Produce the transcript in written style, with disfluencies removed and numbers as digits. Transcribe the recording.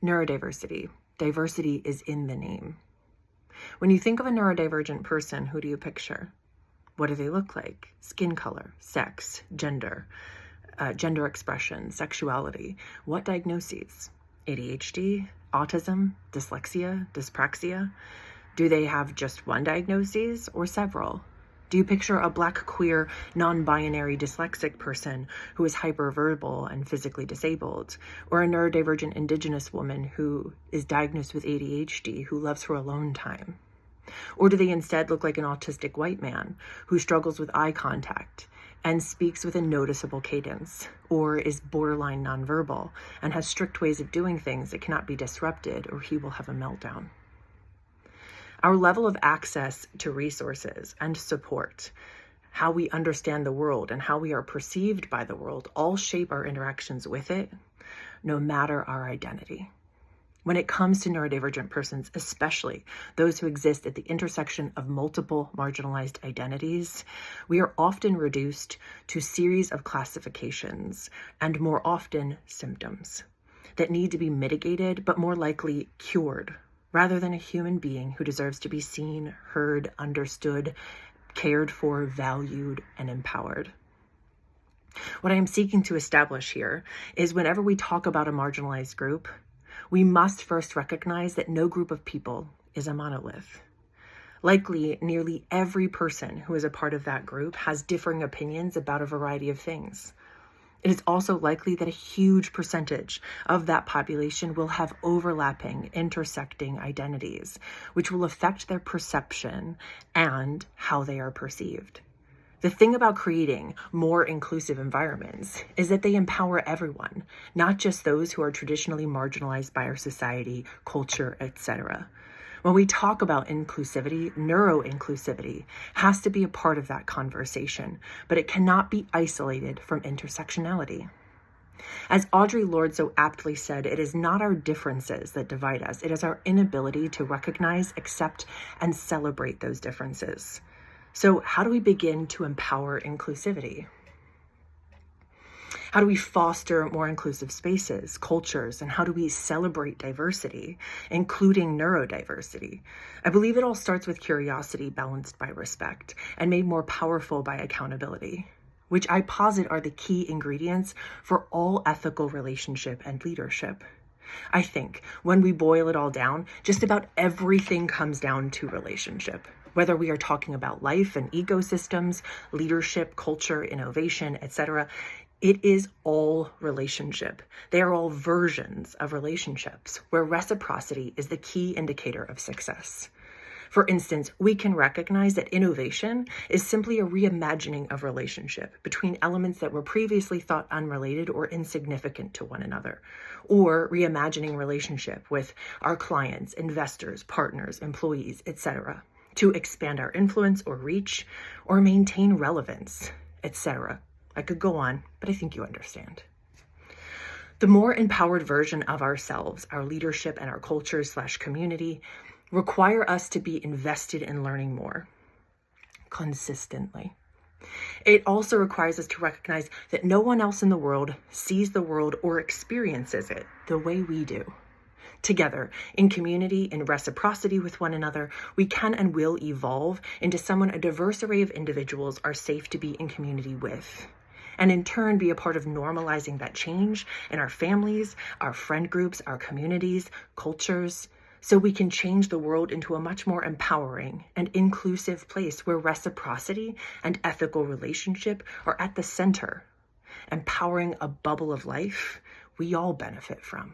Neurodiversity. Diversity is in the name. When you think of a neurodivergent person, who do you picture? What do they look like? Skin color, sex, gender expression, sexuality. What diagnoses? ADHD, autism, dyslexia, dyspraxia? Do they have just one diagnosis or several? Do you picture a Black, queer, non-binary dyslexic person who is hyperverbal and physically disabled? Or a neurodivergent Indigenous woman who is diagnosed with ADHD, who loves her alone time? Or do they instead look like an autistic white man who struggles with eye contact and speaks with a noticeable cadence, or is borderline nonverbal and has strict ways of doing things that cannot be disrupted, or he will have a meltdown? Our level of access to resources and support, how we understand the world and how we are perceived by the world, all shape our interactions with it, no matter our identity. When it comes to neurodivergent persons, especially those who exist at the intersection of multiple marginalized identities, we are often reduced to a series of classifications and more often symptoms that need to be mitigated, but more likely cured, rather than a human being who deserves to be seen, heard, understood, cared for, valued, and empowered. What I am seeking to establish here is whenever we talk about a marginalized group, we must first recognize that no group of people is a monolith. Likely, nearly every person who is a part of that group has differing opinions about a variety of things. It is also likely that a huge percentage of that population will have overlapping, intersecting identities, which will affect their perception and how they are perceived. The thing about creating more inclusive environments is that they empower everyone, not just those who are traditionally marginalized by our society, culture, etc. When we talk about inclusivity, neuro-inclusivity has to be a part of that conversation, but it cannot be isolated from intersectionality. As Audre Lorde so aptly said, it is not our differences that divide us. It is our inability to recognize, accept, and celebrate those differences. So how do we begin to empower inclusivity? How do we foster more inclusive spaces, cultures, and how do we celebrate diversity, including neurodiversity? I believe it all starts with curiosity balanced by respect and made more powerful by accountability, which I posit are the key ingredients for all ethical relationship and leadership. I think when we boil it all down, just about everything comes down to relationship. Whether we are talking about life and ecosystems, leadership, culture, innovation, etc., it is all relationship. They are all versions of relationships where reciprocity is the key indicator of success. For instance, we can recognize that innovation is simply a reimagining of relationship between elements that were previously thought unrelated or insignificant to one another, or reimagining relationship with our clients, investors, partners, employees, etc., to expand our influence or reach or maintain relevance, etc. I could go on, but I think you understand. The more empowered version of ourselves, our leadership and our culture/community require us to be invested in learning more consistently. It also requires us to recognize that no one else in the world sees the world or experiences it the way we do. Together, in community, in reciprocity with one another, we can and will evolve into someone a diverse array of individuals are safe to be in community with, and in turn be a part of normalizing that change in our families, our friend groups, our communities, cultures, so we can change the world into a much more empowering and inclusive place where reciprocity and ethical relationship are at the center, empowering a bubble of life we all benefit from.